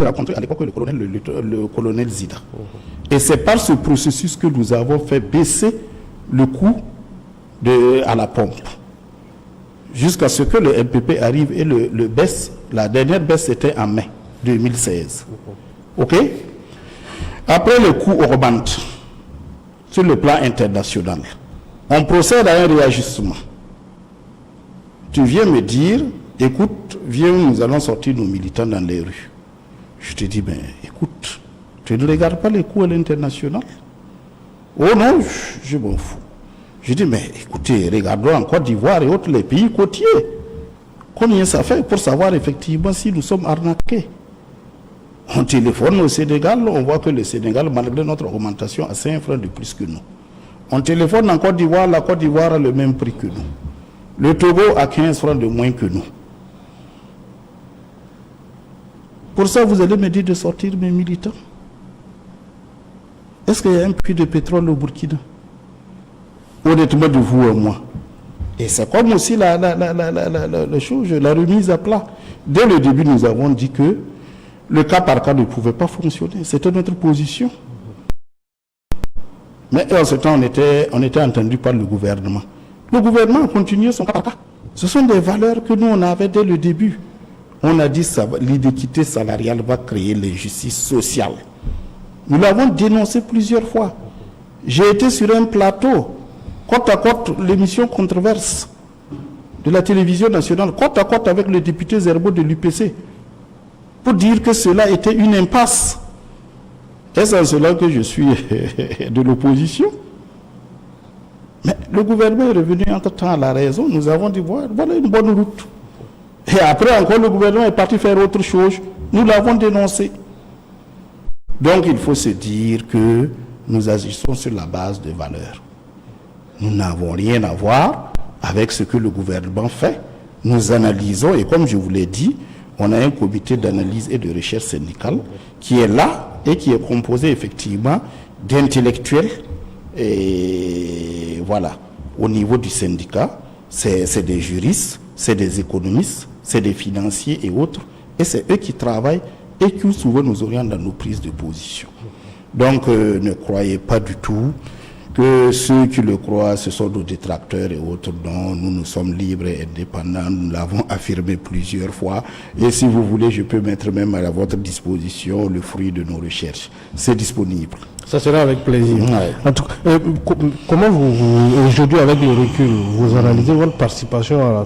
rencontré à l'époque le colonel Zida. Et c'est par ce processus que nous avons fait baisser le coût à la pompe. Jusqu'à ce que le MPP arrive et le baisse. La dernière baisse était en mai 2016. OK? Après, le coût augmente sur le plan international. On procède à un réajustement. Tu viens me dire, écoute, viens, nous allons sortir nos militants dans les rues. Je te dis, mais écoute, tu ne regardes pas les coûts à l'international? Oh non, je m'en fous. Je dis, mais écoutez, regardons en Côte d'Ivoire et autres les pays côtiers. Combien ça fait pour savoir effectivement si nous sommes arnaqués? On téléphone au Sénégal, on voit que le Sénégal, malgré notre augmentation, a 5 francs de plus que nous. On téléphone en Côte d'Ivoire, la Côte d'Ivoire a le même prix que nous. Le Togo a 15 francs de moins que nous. Pour ça, vous allez me dire de sortir mes militants? Est-ce qu'il y a un puits de pétrole au Burkina? Honnêtement, de vous et moi. Et c'est comme aussi la chose, la remise à plat. Dès le début, nous avons dit que le cas par cas ne pouvait pas fonctionner. C'était notre position. Mais en ce temps, on était entendu par le gouvernement. Le gouvernement a continué son cas par cas. Ce sont des valeurs que nous, on avait dès le début. On a dit que l'inéquité salariale va créer l'injustice sociale. Nous l'avons dénoncé plusieurs fois. J'ai été sur un plateau, côte à côte, l'émission Controverse de la télévision nationale, côte à côte avec le député Zerbo de l'UPC, pour dire que cela était une impasse. Est-ce en cela que je suis de l'opposition? Mais le gouvernement est revenu entre-temps à la raison. Nous avons dit, voilà une bonne route. Et après encore, le gouvernement est parti faire autre chose. Nous l'avons dénoncé. Donc il faut se dire que nous agissons sur la base de valeurs. Nous n'avons rien à voir avec ce que le gouvernement fait. Nous analysons, et comme je vous l'ai dit, on a un comité d'analyse et de recherche syndicale qui est là et qui est composé effectivement d'intellectuels. Et voilà, au niveau du syndicat, c'est des juristes, c'est des économistes, c'est des financiers et autres. Et c'est eux qui travaillent et qui souvent nous orientent dans nos prises de position. Donc ne croyez pas du tout que ceux qui le croient, ce sont nos détracteurs et autres. Non, nous sommes libres et indépendants, nous l'avons affirmé plusieurs fois. Et si vous voulez, je peux mettre même à votre disposition le fruit de nos recherches. C'est disponible. Ça sera avec plaisir. Ouais. En tout cas, comment aujourd'hui, avec le recul, vous analysez votre participation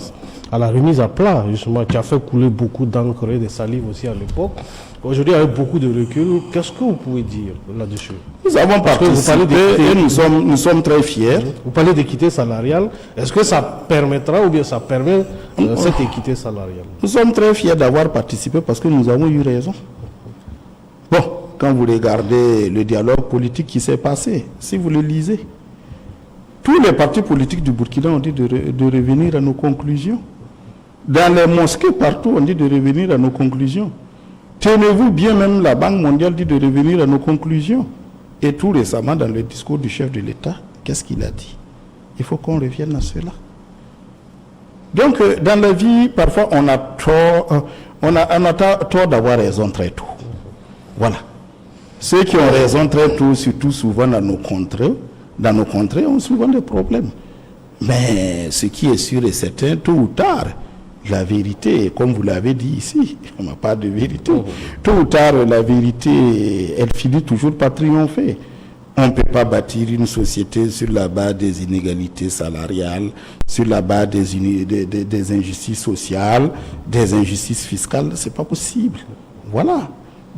à la remise à plat, justement, qui a fait couler beaucoup d'encre et de salive aussi à l'époque. Aujourd'hui, avec beaucoup de recul, qu'est-ce que vous pouvez dire là-dessus? Nous avons participé et nous sommes très fiers. Vous parlez d'équité salariale. Est-ce que ça permettra ou bien ça permet cette équité salariale? Nous sommes très fiers d'avoir participé parce que nous avons eu raison. Bon, quand vous regardez le dialogue politique qui s'est passé, si vous le lisez, tous les partis politiques du Burkina ont dit de revenir à nos conclusions. Dans les mosquées, partout, on dit de revenir à nos conclusions. Tenez-vous bien, même la Banque mondiale dit de revenir à nos conclusions. Et tout récemment, dans le discours du chef de l'État, qu'est-ce qu'il a dit? Il faut qu'on revienne à cela. Donc, dans la vie, parfois, on a tort d'avoir raison très tôt. Voilà. Ceux qui ont raison très tôt, surtout souvent dans nos contrées, ont souvent des problèmes. Mais ce qui est sûr et certain, tôt ou tard, la vérité, comme vous l'avez dit ici, on n'a pas de vérité. Tôt ou tard, la vérité, elle finit toujours par triompher. On ne peut pas bâtir une société sur la base des inégalités salariales, sur la base des injustices sociales, des injustices fiscales. Ce n'est pas possible. Voilà.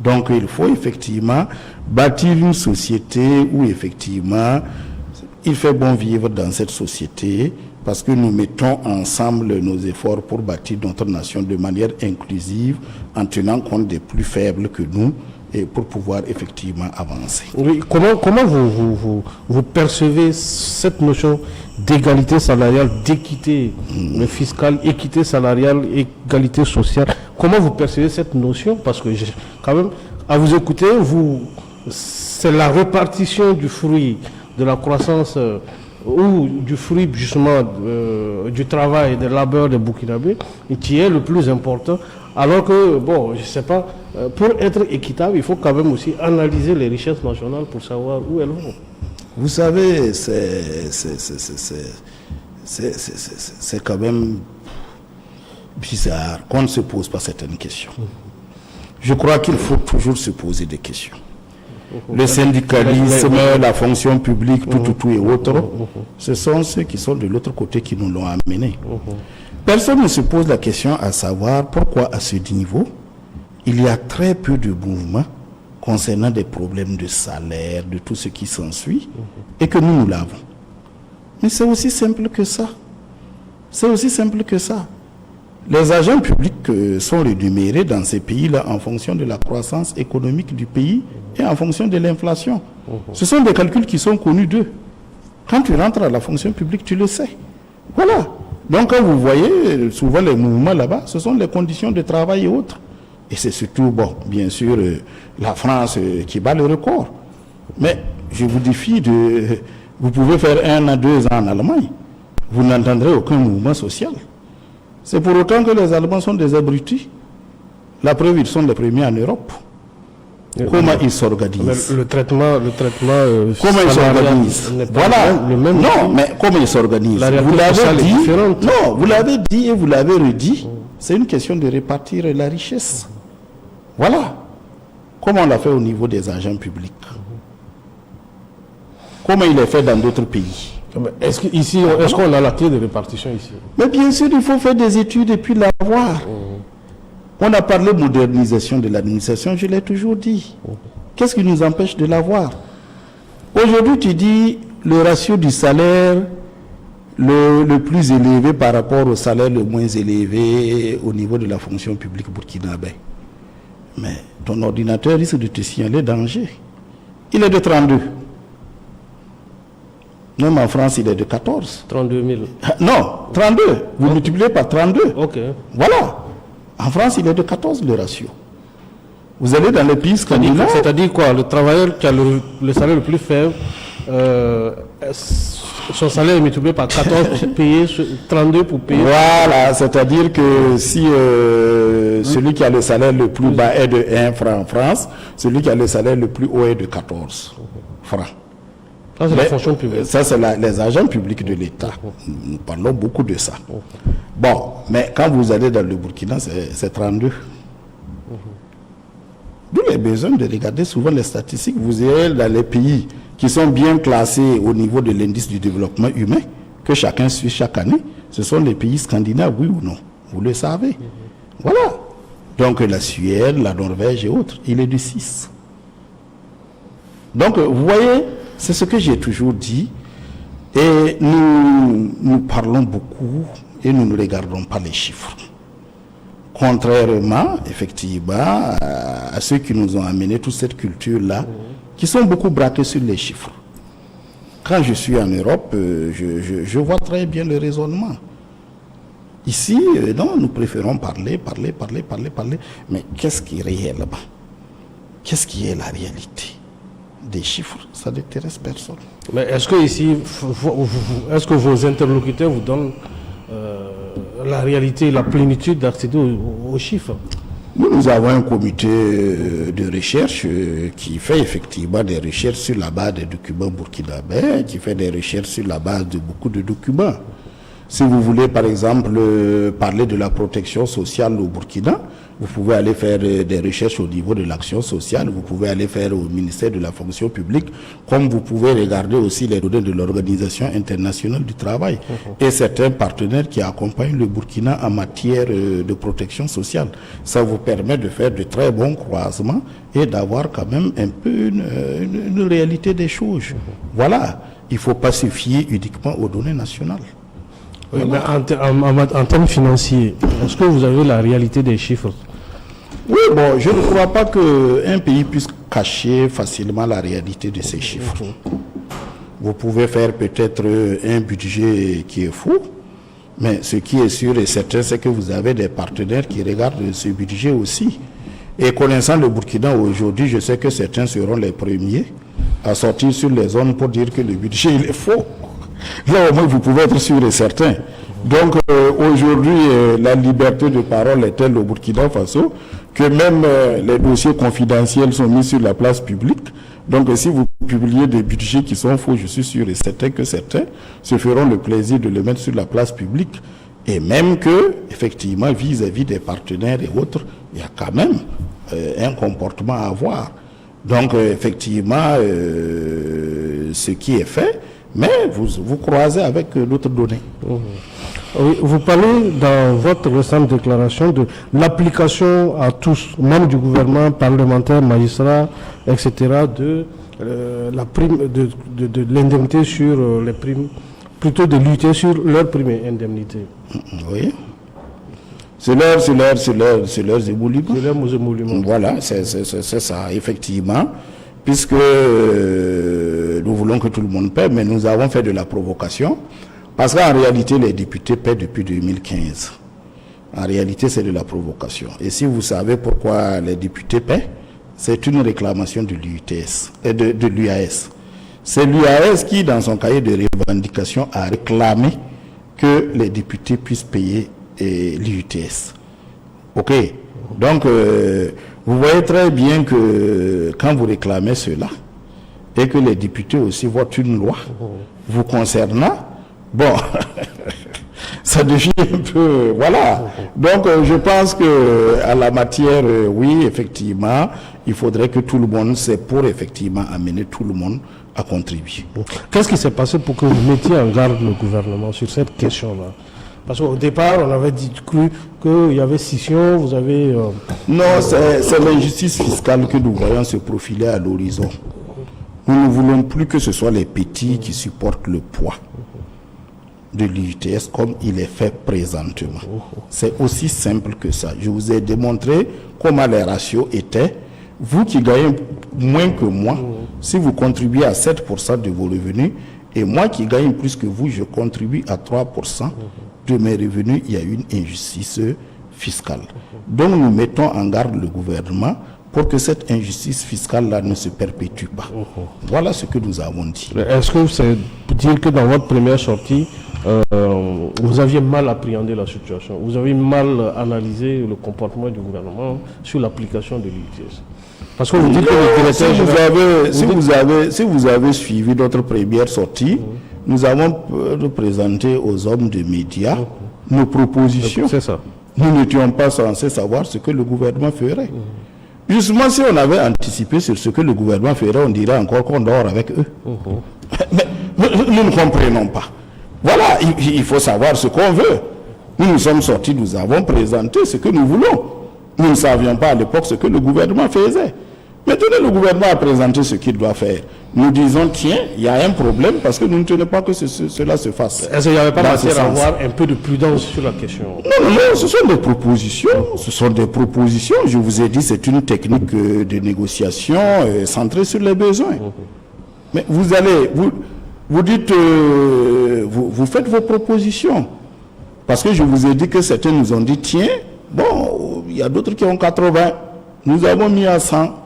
Donc il faut effectivement bâtir une société où effectivement il fait bon vivre dans cette société parce que nous mettons ensemble nos efforts pour bâtir notre nation de manière inclusive en tenant compte des plus faibles que nous et pour pouvoir effectivement avancer. Oui, comment vous percevez cette notion d'égalité salariale, d'équité fiscale, équité salariale, égalité sociale? Comment vous percevez cette notion? Parce que quand même, à vous écouter, c'est la répartition du fruit de la croissance ou du fruit justement du travail et des labeurs des Burkinabés qui est le plus important Alors que, bon, je ne sais pas, pour être équitable, il faut quand même aussi analyser les richesses nationales pour savoir où elles vont. Vous savez, c'est quand même bizarre qu'on ne se pose pas certaines questions. Je crois qu'il faut toujours se poser des questions. Le syndicalisme, la fonction publique, tout et autres, ce sont ceux qui sont de l'autre côté qui nous l'ont amené. Personne ne se pose la question à savoir pourquoi à ce niveau, il y a très peu de mouvements concernant des problèmes de salaire, de tout ce qui s'ensuit, et que nous l'avons. Mais c'est aussi simple que ça. C'est aussi simple que ça. Les agents publics sont rémunérés dans ces pays-là en fonction de la croissance économique du pays et en fonction de l'inflation. Ce sont des calculs qui sont connus d'eux. Quand tu rentres à la fonction publique, tu le sais. Voilà. Donc quand vous voyez souvent les mouvements là-bas, ce sont les conditions de travail et autres. Et c'est surtout, bon, bien sûr, la France qui bat le record. Mais je vous défie de... Vous pouvez faire 1 à 2 ans en Allemagne. Vous n'entendrez aucun mouvement social. C'est pour autant que les Allemands sont des abrutis. La preuve, ils sont les premiers en Europe. Comment ils s'organisent? Le traitement comment ils s'organisent? Voilà. Le même non, mais comment ils s'organisent? Vous l'avez dit. Non, vous l'avez dit et vous l'avez redit. C'est une question de répartir la richesse. Voilà. Comment on l'a fait au niveau des agents publics? Comment il est fait dans d'autres pays? Est-ce qu'on a la clé de répartition ici? Mais bien sûr, il faut faire des études et puis l'avoir. On a parlé de modernisation de l'administration, je l'ai toujours dit. Qu'est-ce qui nous empêche de l'avoir? Aujourd'hui, tu dis le ratio du salaire le plus élevé par rapport au salaire le moins élevé au niveau de la fonction publique burkinabé. Mais ton ordinateur risque de te signaler danger. Il est de 32. Même en France, il est de 14. 32 000. Non, 32. Vous multipliez par 32. Ok. Voilà. En France, il est de 14 le ratio. Vous allez dans les pays scandinaves. C'est-à-dire quoi? Le travailleur qui a le salaire le plus faible, son salaire est multiplié par 14 pour payer 32 pour payer. Voilà, c'est-à-dire que si celui qui a le salaire le plus bas est de 1 franc en France, celui qui a le salaire le plus haut est de 14 francs. Ça, c'est la fonction publique. Ça, c'est les agents publics de l'État. Nous parlons beaucoup de ça. Bon, mais quand vous allez dans le Burkina, c'est 32. D'où les besoins de regarder souvent les statistiques. Vous irez dans les pays qui sont bien classés au niveau de l'indice du développement humain, que chacun suit chaque année. Ce sont les pays scandinaves, oui ou non? Vous le savez. Voilà. Donc la Suède, la Norvège et autres, il est de 6. Donc, vous voyez, c'est ce que j'ai toujours dit. Et nous parlons beaucoup et nous ne regardons pas les chiffres. Contrairement, effectivement, à ceux qui nous ont amené toute cette culture-là, qui sont beaucoup braqués sur les chiffres. Quand je suis en Europe, je vois très bien le raisonnement. Ici, non, nous préférons parler. Mais qu'est-ce qui est réellement? Qu'est-ce qui est la réalité? Des chiffres, ça n'intéresse personne. Mais est-ce que ici, est-ce que vos interlocuteurs vous donnent la réalité, la plénitude d'accéder aux chiffres? Nous avons un comité de recherche qui fait effectivement des recherches sur la base des documents burkinabés, qui fait des recherches sur la base de beaucoup de documents. Si vous voulez, par exemple, parler de la protection sociale au Burkina, vous pouvez aller faire des recherches au niveau de l'action sociale, vous pouvez aller faire au ministère de la fonction publique, comme vous pouvez regarder aussi les données de l'Organisation internationale du travail et certains partenaires qui accompagnent le Burkina en matière de protection sociale. Ça vous permet de faire de très bons croisements et d'avoir quand même un peu une réalité des choses. Voilà, il ne faut pas se fier uniquement aux données nationales. Oui, mais en termes financiers, est-ce que vous avez la réalité des chiffres? Oui, bon, je ne crois pas qu'un pays puisse cacher facilement la réalité de ces chiffres. Vous pouvez faire peut-être un budget qui est fou, mais ce qui est sûr et certain, c'est que vous avez des partenaires qui regardent ce budget aussi. Et connaissant le Burkina aujourd'hui, je sais que certains seront les premiers à sortir sur les zones pour dire que le budget il est faux. Là, au moins, vous pouvez être sûr et certain. Donc aujourd'hui, la liberté de parole est telle au Burkina Faso que même les dossiers confidentiels sont mis sur la place publique. Donc si vous publiez des budgets qui sont faux, je suis sûr et certain que certains se feront le plaisir de les mettre sur la place publique. Et même que, effectivement, vis-à-vis des partenaires et autres, il y a quand même un comportement à avoir. Donc effectivement, ce qui est fait, mais vous croisez avec d'autres données. Oui, vous parlez dans votre récente déclaration de l'application à tous, membres du gouvernement, parlementaires, magistrats, etc., de la prime de l'indemnité sur les primes, plutôt de lutter sur leur prime et indemnité. Oui. C'est leurs émoluments. C'est leurs émoluments. Voilà, c'est ça, effectivement. Puisque nous voulons que tout le monde paie, mais nous avons fait de la provocation. Parce qu'en réalité, les députés paient depuis 2015. En réalité, c'est de la provocation. Et si vous savez pourquoi les députés paient, c'est une réclamation de l'UTS, de l'UAS. C'est l'UAS qui, dans son cahier de revendication, a réclamé que les députés puissent payer l'UTS. OK. Donc, vous voyez très bien que quand vous réclamez cela, et que les députés aussi votent une loi vous concernant, bon, ça devient un peu... Voilà. Donc, je pense que à la matière, oui, effectivement, il faudrait que tout le monde, c'est pour effectivement amener tout le monde à contribuer. Qu'est-ce qui s'est passé pour que vous mettiez en garde le gouvernement sur cette question-là? Parce qu'au départ, on avait cru qu'il y avait scission, vous avez... Non, c'est l'injustice fiscale que nous voyons se profiler à l'horizon. Nous ne voulons plus que ce soit les petits qui supportent le poids de l'UTS comme il est fait présentement. C'est aussi simple que ça. Je vous ai démontré comment les ratios étaient. Vous qui gagnez moins que moi, si vous contribuez à 7% de vos revenus, et moi qui gagne plus que vous, je contribue à 3% de mes revenus, il y a une injustice fiscale. Donc nous mettons en garde le gouvernement pour que cette injustice fiscale-là ne se perpétue pas. Voilà ce que nous avons dit. Est-ce que c'est pour dire que dans votre première sortie, vous aviez mal appréhendé la situation, vous avez mal analysé le comportement du gouvernement sur l'application de l'UTS? Parce que vous dites que le directeur si vous avez suivi notre première sortie, nous avons présenté aux hommes des médias nos propositions. C'est ça. Nous n'étions pas censés savoir ce que le gouvernement ferait. Justement, si on avait anticipé sur ce que le gouvernement ferait, on dirait encore qu'on dort avec eux. Mais nous ne comprenons pas. Voilà, il faut savoir ce qu'on veut. Nous sommes sortis, nous avons présenté ce que nous voulons. Nous ne savions pas à l'époque ce que le gouvernement faisait. Maintenant, le gouvernement a présenté ce qu'il doit faire. Nous disons, tiens, il y a un problème parce que nous ne tenons pas que cela se fasse. Est-ce qu'il n'y avait pas matière à avoir un peu de prudence sur la question? Non, ce sont des propositions. Ce sont des propositions. Je vous ai dit, c'est une technique de négociation centrée sur les besoins. Mais vous dites, vous faites vos propositions. Parce que je vous ai dit que certains nous ont dit, tiens, bon, il y a d'autres qui ont 80. Nous avons mis à 100.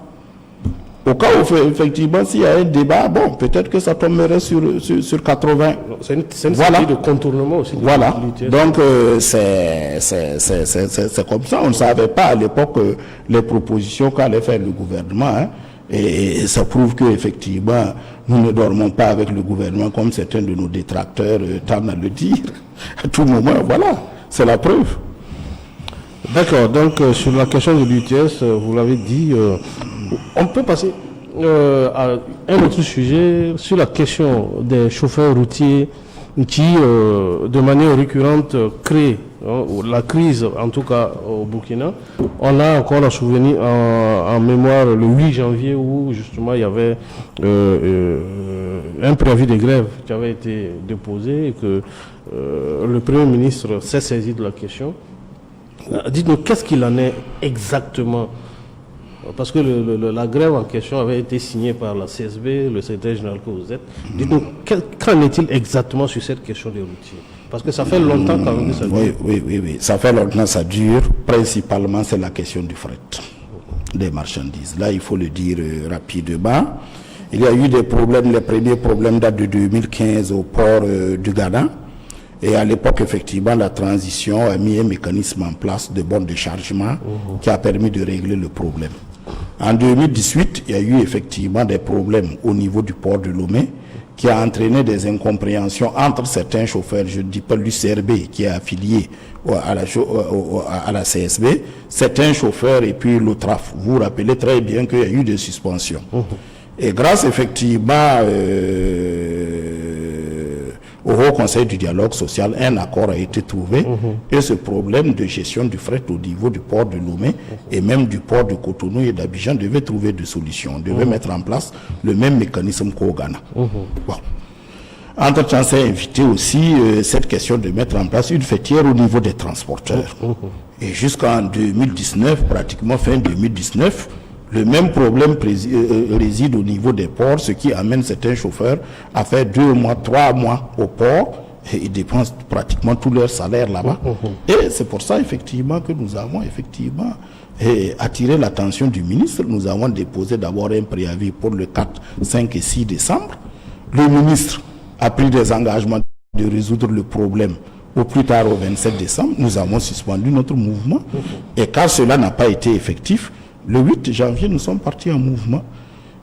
Au cas où, effectivement, s'il y a un débat, bon, peut-être que ça tomberait sur 80. C'est une série de contournements aussi. Voilà. Donc, c'est comme ça. On ne savait pas à l'époque les propositions qu'allait faire le gouvernement. Hein. Et ça prouve qu'effectivement, nous ne dormons pas avec le gouvernement comme certains de nos détracteurs tendent à le dire. À tout moment, voilà. C'est la preuve. D'accord. Donc, sur la question de l'UTS, vous l'avez dit... on peut passer à un autre sujet sur la question des chauffeurs routiers qui, de manière récurrente, créent la crise, en tout cas au Burkina. On a encore un souvenir en mémoire le 8 janvier où justement il y avait un préavis de grève qui avait été déposé et que le Premier ministre s'est saisi de la question. Dites-nous, qu'est-ce qu'il en est exactement? Parce que la grève en question avait été signée par la CSB, le secrétaire général que vous êtes. Dites-nous, qu'en est-il exactement sur cette question des routiers? Parce que ça fait longtemps quand même que ça dure. Oui. Ça fait longtemps que ça dure. Principalement, c'est la question du fret, des marchandises. Là, il faut le dire rapidement. Il y a eu des problèmes. Les premiers problèmes datent de 2015 au port du Ghana. Et à l'époque, effectivement, la transition a mis un mécanisme en place de bon déchargement qui a permis de régler le problème. En 2018, il y a eu effectivement des problèmes au niveau du port de Lomé qui a entraîné des incompréhensions entre certains chauffeurs, je ne dis pas l'UCRB qui est affilié à la CSB, certains chauffeurs et puis l'OTRAF. Vous vous rappelez très bien qu'il y a eu des suspensions. Et grâce effectivement au Haut Conseil du dialogue social, un accord a été trouvé et ce problème de gestion du fret au niveau du port de Lomé et même du port de Cotonou et d'Abidjan devait trouver des solutions. On devait mettre en place le même mécanisme qu'au Ghana. Bon. Entre-temps, c'est invité aussi cette question de mettre en place une fêtière au niveau des transporteurs. Et jusqu'en 2019, pratiquement fin 2019, le même problème réside au niveau des ports, ce qui amène certains chauffeurs à faire 2 mois, 3 mois au port et ils dépensent pratiquement tout leur salaire là-bas. Et c'est pour ça effectivement que nous avons effectivement attiré l'attention du ministre. Nous avons déposé d'abord un préavis pour le 4, 5 et 6 décembre. Le ministre a pris des engagements de résoudre le problème au plus tard au 27 décembre. Nous avons suspendu notre mouvement et car cela n'a pas été effectif, le 8 janvier, nous sommes partis en mouvement.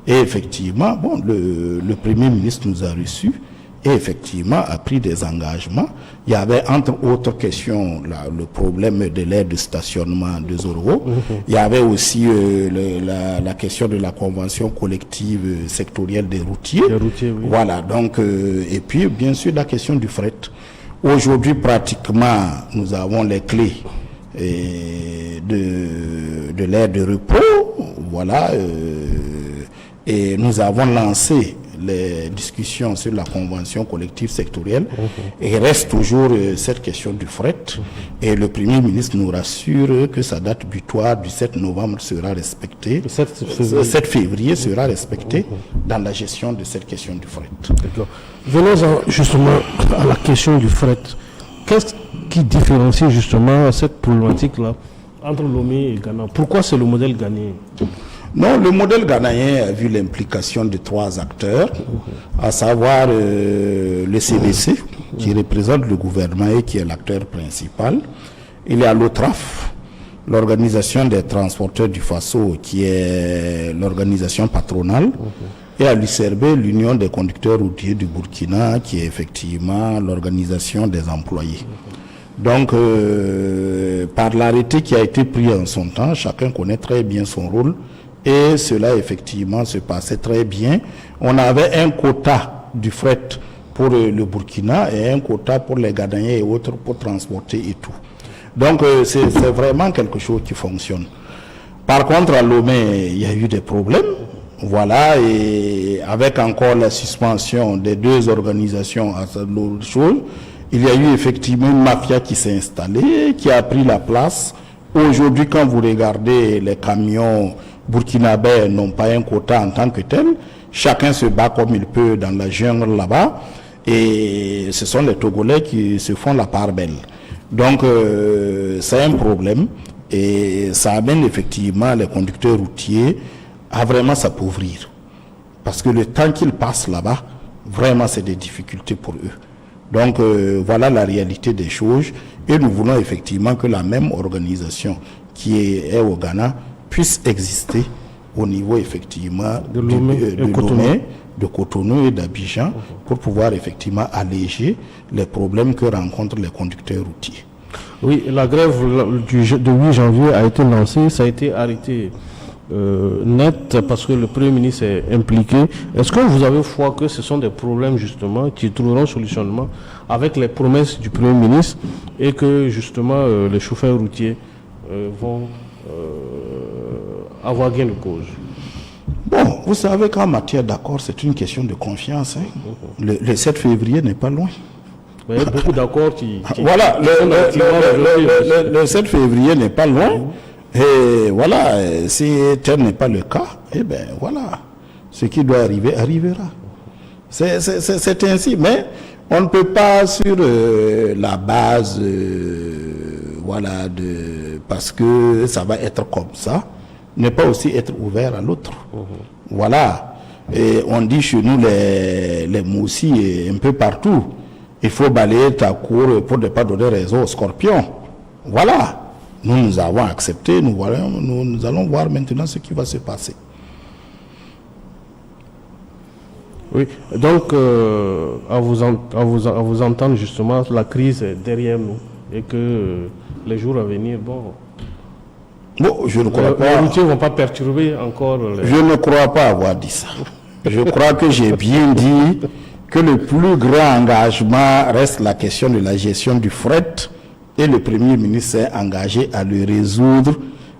Et effectivement, bon, le Premier ministre nous a reçus et effectivement a pris des engagements. Il y avait entre autres questions le problème de l'aide de stationnement de Zorro. Il y avait aussi la question de la convention collective sectorielle des routiers. Oui. Voilà, donc, et puis bien sûr la question du fret. Aujourd'hui, pratiquement, nous avons les clés de l'aire de repos, voilà, et nous avons lancé les discussions sur la convention collective sectorielle et il reste toujours cette question du fret et le Premier ministre nous rassure que sa date butoir du 7 novembre sera respectée, le 7 février sera respectée dans la gestion de cette question du fret. Venons justement à la question du fret. Qu'est-ce qui différencie justement cette problématique-là entre Lomé et Ghana? Pourquoi c'est le modèle ghanéen? Non, le modèle ghanéen a vu l'implication de 3 acteurs, à savoir le CBC, qui représente le gouvernement et qui est l'acteur principal. Il y a l'OTRAF, l'organisation des transporteurs du Faso, qui est l'organisation patronale. Et à l'UCRB, l'Union des conducteurs routiers du Burkina, qui est effectivement l'organisation des employés. Donc, par l'arrêté qui a été pris en son temps, chacun connaît très bien son rôle et cela effectivement se passait très bien. On avait un quota du fret pour le Burkina et un quota pour les Ghanéens et autres pour transporter et tout. Donc, c'est vraiment quelque chose qui fonctionne. Par contre, à Lomé, il y a eu des problèmes. Voilà, et avec encore la suspension des 2 organisations à l'autre chose, il y a eu effectivement une mafia qui s'est installée, qui a pris la place. Aujourd'hui, quand vous regardez les camions burkinabés n'ont pas un quota en tant que tel. Chacun se bat comme il peut dans la jungle là-bas. Et ce sont les Togolais qui se font la part belle. Donc, c'est un problème. Et ça amène effectivement les conducteurs routiers à vraiment s'appauvrir. Parce que le temps qu'ils passent là-bas, vraiment c'est des difficultés pour eux. Donc voilà la réalité des choses. Et nous voulons effectivement que la même organisation qui est au Ghana puisse exister au niveau effectivement de Lomé, de Cotonou et d'Abidjan pour pouvoir effectivement alléger les problèmes que rencontrent les conducteurs routiers. Oui, la grève de 8 janvier a été lancée, ça a été arrêté net parce que le Premier ministre est impliqué. Est-ce que vous avez foi que ce sont des problèmes justement qui trouveront solutionnement avec les promesses du Premier ministre et que justement les chauffeurs routiers vont avoir gain de cause? Bon, vous savez qu'en matière d'accord, c'est une question de confiance. Le 7 février n'est pas loin. Il y a beaucoup d'accords qui voilà, le 7 février n'est pas loin. Et voilà, si tel n'est pas le cas, eh bien voilà, ce qui doit arriver, arrivera. C'est ainsi, mais on ne peut pas sur la base, voilà, parce que ça va être comme ça, ne pas aussi être ouvert à l'autre. Voilà, et on dit chez nous les moussis un peu partout. il faut balayer ta cour pour ne pas donner raison aux scorpions. Voilà. Nous avons accepté, nous allons voir maintenant ce qui va se passer. Oui, donc à vous entendre justement, la crise est derrière nous et que les jours à venir, bon, je ne crois pas. Les routiers ne vont pas perturber encore. Je ne crois pas avoir dit ça. Je crois que j'ai bien dit que le plus grand engagement reste la question de la gestion du fret et le Premier ministre s'est engagé à le résoudre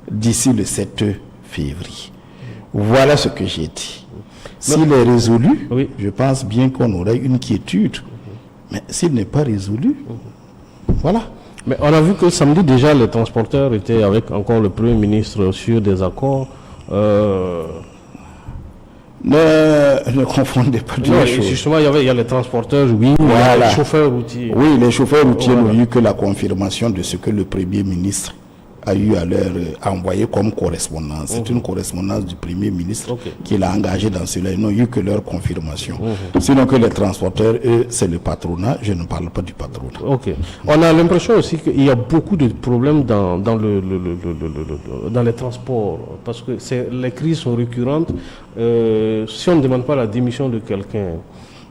d'ici le 7 février. Voilà ce que j'ai dit. S'il est résolu, oui, je pense bien qu'on aurait une quiétude. Mais s'il n'est pas résolu, voilà. Mais on a vu que samedi déjà les transporteurs étaient avec encore le Premier ministre sur des accords. Ne confondez pas deux choses. Justement, il y a les transporteurs, oui, voilà. Les chauffeurs routiers. Oui, les chauffeurs routiers n'ont eu que la confirmation de ce que le Premier ministre a eu à leur envoyer comme correspondance. C'est une correspondance du Premier ministre qui l'a engagé dans cela. Ils n'ont eu que leur confirmation. Sinon que les transporteurs, eux, c'est le patronat. Je ne parle pas du patronat. Ok. On a l'impression aussi qu'il y a beaucoup de problèmes dans les transports parce que les crises sont récurrentes. Si on ne demande pas la démission de quelqu'un,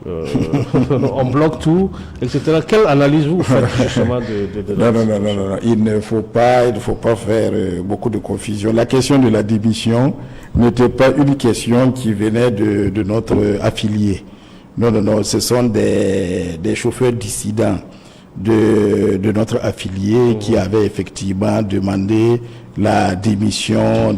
on bloque tout, etc. Quelle analyse vous faites justement de non. Il ne faut pas faire beaucoup de confusion. La question de la démission n'était pas une question qui venait de notre affilié. Non, ce sont des chauffeurs dissidents de notre affilié qui avaient effectivement demandé la démission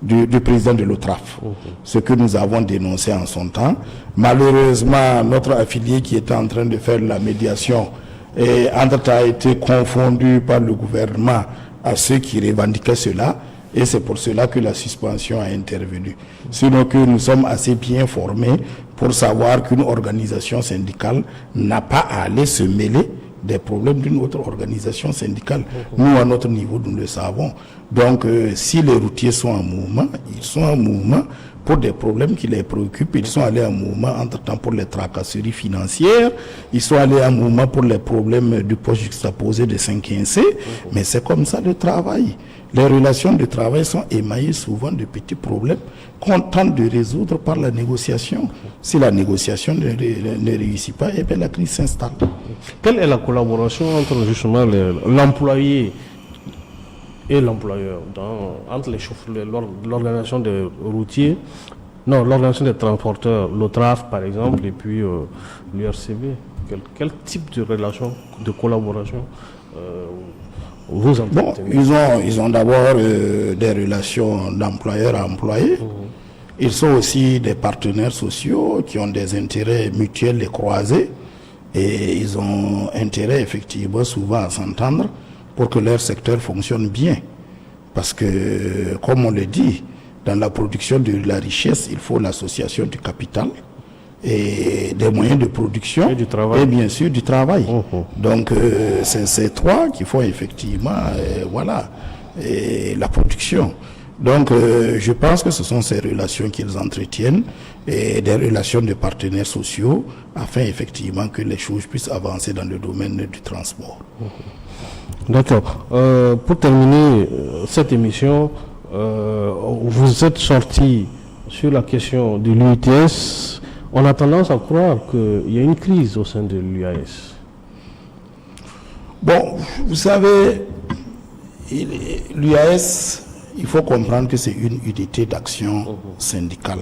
du président de l'OTRAF. Ce que nous avons dénoncé en son temps. Malheureusement, notre affilié qui était en train de faire la médiation a été confondu par le gouvernement à ceux qui revendiquaient cela. Et c'est pour cela que la suspension a intervenu. Sinon que nous sommes assez bien formés pour savoir qu'une organisation syndicale n'a pas à aller se mêler des problèmes d'une autre organisation syndicale. Nous, à notre niveau, nous le savons. Donc, si les routiers sont en mouvement, ils sont en mouvement pour des problèmes qui les préoccupent. Ils sont allés en mouvement entre-temps pour les tracasseries financières. Ils sont allés en mouvement pour les problèmes du poste juxtaposé de 5-1C. Mais c'est comme ça le travail. Les relations de travail sont émaillées souvent de petits problèmes qu'on tente de résoudre par la négociation. Si la négociation ne réussit pas, eh bien la crise s'installe. Quelle est la collaboration entre justement l'employé et l'employeur, entre les chauffeurs, l'organisation des routiers, l'organisation des transporteurs, l'OTRAF par exemple, et puis l'URCB? Quel type de relation, de collaboration vous entretenez? Ils ont d'abord des relations d'employeur à employé. Ils sont aussi des partenaires sociaux qui ont des intérêts mutuels et croisés. Et ils ont intérêt effectivement souvent à s'entendre pour que leur secteur fonctionne bien. Parce que, comme on le dit, dans la production de la richesse, il faut l'association du capital et des moyens de production et bien sûr du travail. Donc, c'est ces trois qui font effectivement la production. Donc, je pense que ce sont ces relations qu'ils entretiennent et des relations de partenaires sociaux afin effectivement que les choses puissent avancer dans le domaine du transport. D'accord. Pour terminer cette émission, vous êtes sorti sur la question de l'UITS. On a tendance à croire qu'il y a une crise au sein de l'UAS. Bon, vous savez, l'UAS, il faut comprendre que c'est une unité d'action syndicale.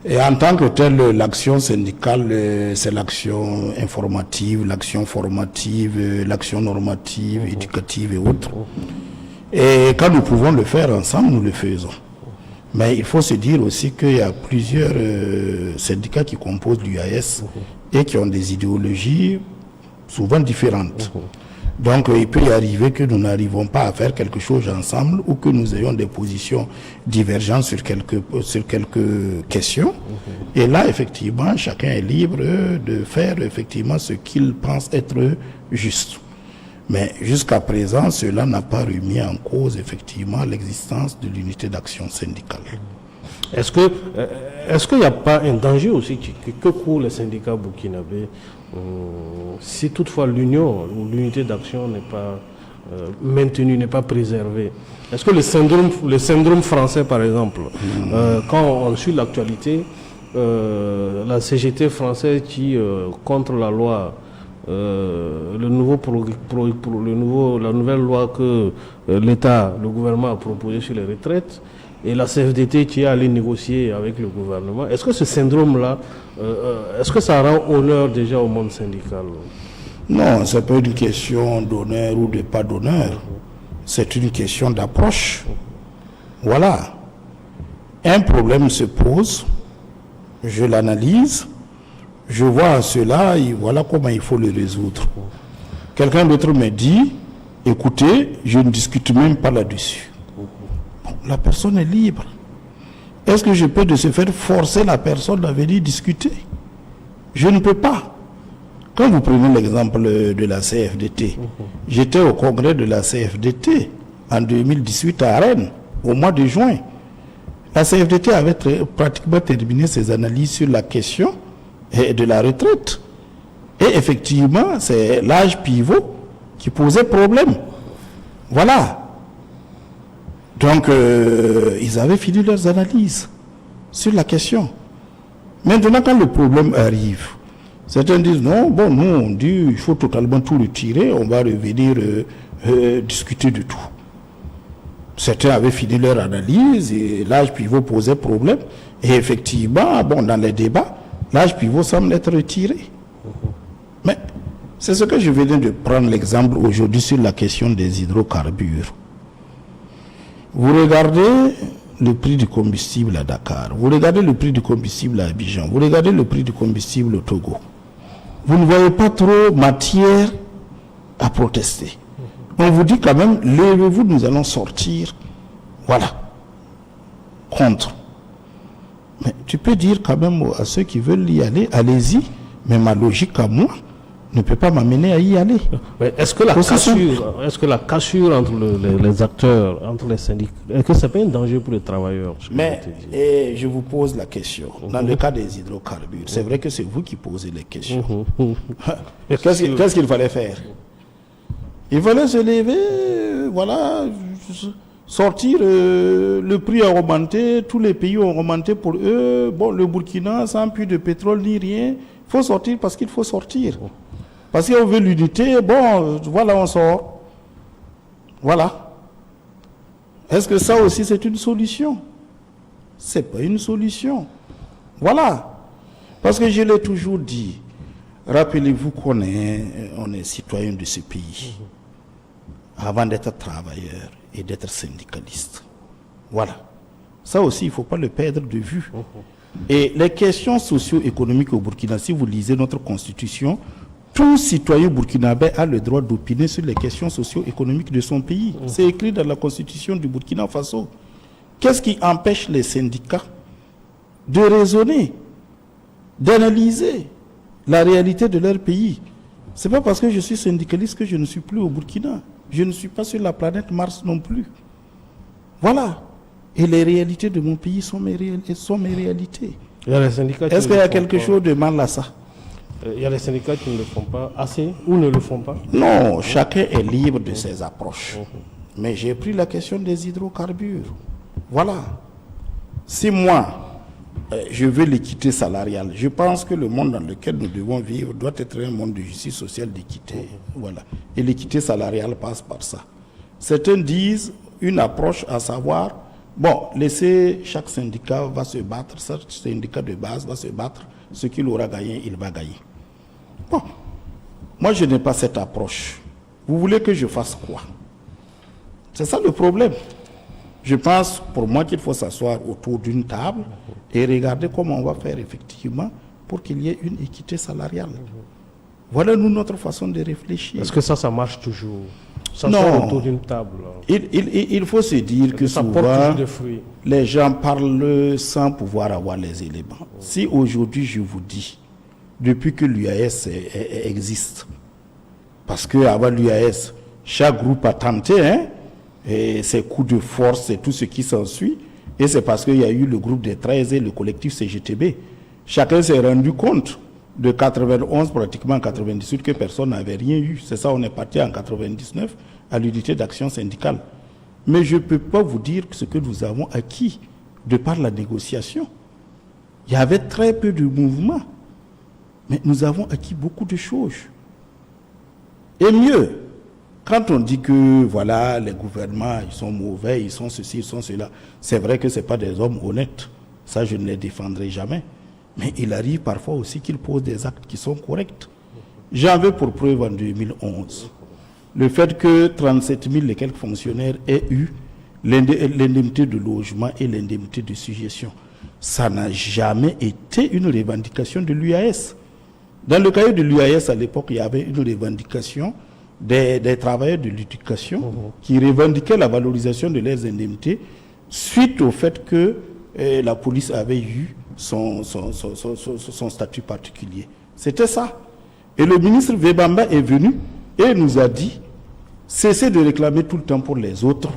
Et en tant que telle, l'action syndicale, c'est l'action informative, l'action formative, l'action normative, éducative et autres. Et quand nous pouvons le faire ensemble, nous le faisons. Mais il faut se dire aussi qu'il y a plusieurs syndicats qui composent l'UAS et qui ont des idéologies souvent différentes. Donc il peut y arriver que nous n'arrivons pas à faire quelque chose ensemble ou que nous ayons des positions divergentes sur quelques questions. Et là, effectivement, chacun est libre de faire effectivement ce qu'il pense être juste. Mais jusqu'à présent, cela n'a pas remis en cause effectivement l'existence de l'unité d'action syndicale. Est-ce qu'il n'y a pas un danger aussi que courent les syndicats burkinabés si toutefois l'union ou l'unité d'action n'est pas maintenue, n'est pas préservée? Est-ce que le syndrome français, par exemple, quand on suit l'actualité, la CGT française qui, contre la loi, la nouvelle loi que l'État, le gouvernement a proposée sur les retraites, et la CFDT qui est allée négocier avec le gouvernement, est-ce que ce syndrome-là, est-ce que ça rend honneur déjà au monde syndical? Non, ce n'est pas une question d'honneur ou de pas d'honneur. C'est une question d'approche. Voilà. Un problème se pose, je l'analyse, je vois cela et voilà comment il faut le résoudre. Quelqu'un d'autre me dit, écoutez, je ne discute même pas là-dessus. Bon, la personne est libre. Est-ce que je peux de ce fait forcer la personne à venir discuter? Je ne peux pas. Quand vous prenez l'exemple de la CFDT, j'étais au congrès de la CFDT en 2018 à Rennes, au mois de juin. La CFDT avait pratiquement terminé ses analyses sur la question de la retraite. Et effectivement, c'est l'âge pivot qui posait problème. Voilà. Donc, ils avaient fini leurs analyses sur la question. Maintenant, quand le problème arrive, certains disent non, bon, nous, on dit il faut totalement tout retirer, on va revenir discuter de tout. Certains avaient fini leur analyse et l'âge pivot posait problème. Et effectivement, bon, dans les débats, l'âge pivot semble être retiré. Mais c'est ce que je venais de prendre l'exemple aujourd'hui sur la question des hydrocarbures. Vous regardez le prix du combustible à Dakar, vous regardez le prix du combustible à Abidjan, vous regardez le prix du combustible au Togo. Vous ne voyez pas trop matière à protester. On vous dit quand même, levez-vous, nous allons sortir. Voilà. Contre. Mais tu peux dire quand même à ceux qui veulent y aller, allez-y, mais ma logique à moi ne peut pas m'amener à y aller. Est-ce que la cassure entre les acteurs, entre les syndicats, est-ce que ce n'est pas un danger pour les travailleurs? Mais et je vous pose la question. Dans le cas des hydrocarbures, c'est vrai que c'est vous qui posez les questions. Qu'est-ce qu'il fallait faire? Il fallait se lever, voilà, sortir, le prix a augmenté, tous les pays ont augmenté pour eux. Bon, le Burkina, sans plus de pétrole ni rien, il faut sortir parce qu'il faut sortir. Parce qu'on veut l'unité, bon, voilà, on sort. Voilà. Est-ce que ça aussi c'est une solution? C'est pas une solution. Voilà. Parce que je l'ai toujours dit, rappelez-vous qu'on est citoyen de ce pays, avant d'être travailleur et d'être syndicaliste. Voilà. Ça aussi, il ne faut pas le perdre de vue. Et les questions socio-économiques au Burkina, si vous lisez notre constitution, tout citoyen burkinabé a le droit d'opiner sur les questions socio-économiques de son pays. C'est écrit dans la constitution du Burkina Faso. Qu'est-ce qui empêche les syndicats de raisonner, d'analyser la réalité de leur pays? Ce n'est pas parce que je suis syndicaliste que je ne suis plus au Burkina. Je ne suis pas sur la planète Mars non plus. Voilà. Et les réalités de mon pays sont mes réalités. Est-ce qu'il y a quelque chose de mal à ça? Il y a les syndicats qui ne le font pas assez ou ne le font pas? Non, chacun est libre de ses approches. Mais j'ai pris la question des hydrocarbures. Voilà. Si moi, je veux l'équité salariale, je pense que le monde dans lequel nous devons vivre doit être un monde de justice sociale, d'équité. Voilà. Et l'équité salariale passe par ça. Certains disent une approche à savoir, bon, laissez chaque syndicat va se battre, chaque syndicat de base va se battre, ce qu'il aura gagné, il va gagner. Bon, moi je n'ai pas cette approche. Vous voulez que je fasse quoi? C'est ça le problème. Je pense pour moi qu'il faut s'asseoir autour d'une table et regarder comment on va faire effectivement pour qu'il y ait une équité salariale. Voilà nous notre façon de réfléchir. Est-ce que ça marche toujours? Non. Autour d'une table. Il faut se dire que souvent les gens parlent sans pouvoir avoir les éléments. Si aujourd'hui je vous dis, depuis que l'UAS existe, parce qu'avant l'UAS, chaque groupe a tenté, et ses coups de force et tout ce qui s'ensuit, Et c'est parce qu'il y a eu le groupe des 13 et le collectif CGTB. Chacun s'est rendu compte de 91, pratiquement en 98, que personne n'avait rien eu. C'est ça, on est parti en 99 à l'unité d'action syndicale. Mais je ne peux pas vous dire ce que nous avons acquis de par la négociation. Il y avait très peu de mouvements, mais nous avons acquis beaucoup de choses. Et mieux, quand on dit que voilà, les gouvernements, ils sont mauvais, ils sont ceci, ils sont cela, c'est vrai que ce n'est pas des hommes honnêtes. Ça, je ne les défendrai jamais. Mais il arrive parfois aussi qu'ils posent des actes qui sont corrects. J'en veux pour preuve en 2011 le fait que 37 000 et quelques fonctionnaires aient eu l'indemnité de logement et l'indemnité de suggestion. Ça n'a jamais été une revendication de l'UAS. Dans le cahier de l'UAS, à l'époque, il y avait une revendication des travailleurs de l'éducation qui revendiquaient la valorisation de leurs indemnités suite au fait que la police avait eu son statut particulier. C'était ça. Et le ministre Vebamba est venu et nous a dit, cessez de réclamer tout le temps pour les autres.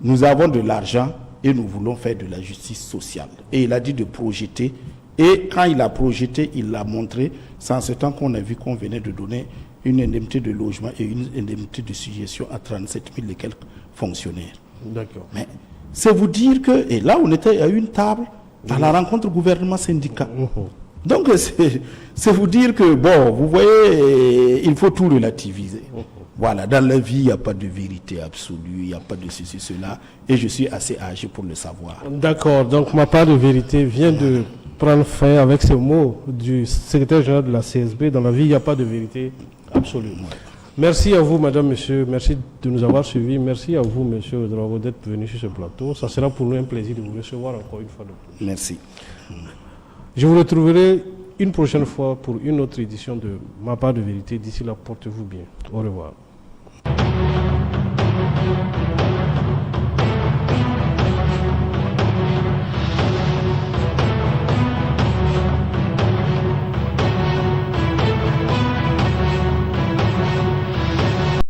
Nous avons de l'argent et nous voulons faire de la justice sociale. Et il a dit de projeter. Et quand il a projeté, il l'a montré. C'est en ce temps qu'on a vu qu'on venait de donner une indemnité de logement et une indemnité de suggestion à 37 000 et quelques fonctionnaires. D'accord. Mais c'est vous dire que, et là on était à une table à la rencontre gouvernement-syndicat. Donc c'est vous dire que, bon, vous voyez, il faut tout relativiser. Voilà, dans la vie, il n'y a pas de vérité absolue, il n'y a pas de ceci, cela, et je suis assez âgé pour le savoir. D'accord, donc ma part de vérité vient de prendre fin avec ces mots du secrétaire général de la CSB. Dans la vie, il n'y a pas de vérité absolue. Merci à vous, madame, monsieur, merci de nous avoir suivis. Merci à vous, monsieur Ouedraogo, d'être venu sur ce plateau. Ça sera pour nous un plaisir de vous recevoir encore une fois de plus. Merci. Je vous retrouverai une prochaine fois pour une autre édition de Ma part de vérité. D'ici là, portez-vous bien. Au revoir.